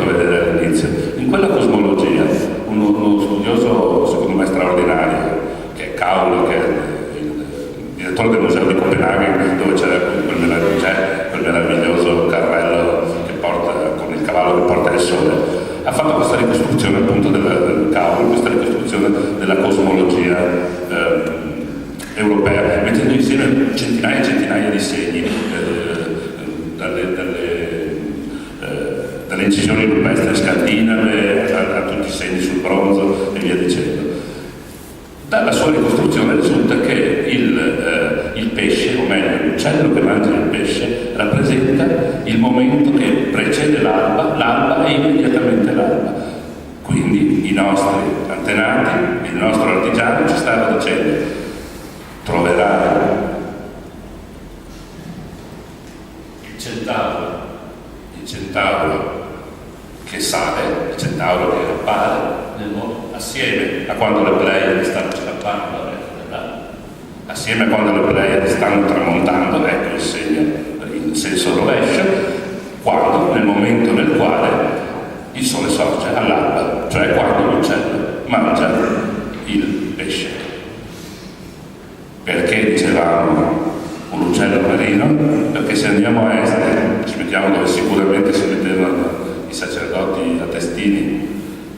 a vedere all'inizio. In quella cosmologia, uno studioso secondo me straordinario, che è Kaul, che è il direttore del museo di Copenaghen, dove c'è quel meraviglioso carrello che porta, con il cavallo che porta il sole, ha fatto questa ricostruzione appunto del Kaul, questa ricostruzione della cosmologia europea, mettendo insieme centinaia e centinaia di segni, dalle incisioni rupestri scandinave a tutti i segni sul bronzo e via dicendo. Dalla sua ricostruzione risulta che il pesce, o meglio l'uccello che mangia il pesce, rappresenta il momento che precede l'alba e immediatamente l'alba. Quindi i nostri antenati, il nostro artigiano ci stava dicendo: troverai il centauro che sale, il centauro che appare nel mondo, assieme a quando le Pleiadi stanno scappando, assieme a quando le Pleiadi stanno tramontando, ecco il segno in senso rovescio, quando, nel momento nel quale il sole sorge all'alba, cioè quando l'uccello mangia il pesce. Perché dicevamo un uccello marino? Perché se andiamo a est, ci mettiamo dove sicuramente si mettevano i sacerdoti attestini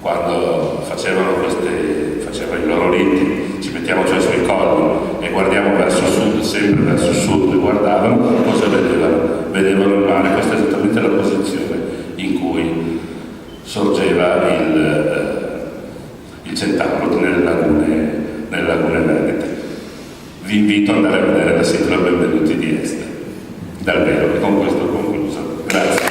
quando facevano i loro riti, ci mettiamo cioè sui colli e guardiamo verso sud, sempre verso sud, e guardavano, cosa vedevano? Vedevano il mare. Questa è esattamente la posizione in cui sorgeva il centauro nelle lagune venete. Vi invito ad andare a vedere la sigla Benvenuti di Est, dal vero, e con questo ho concluso. Grazie.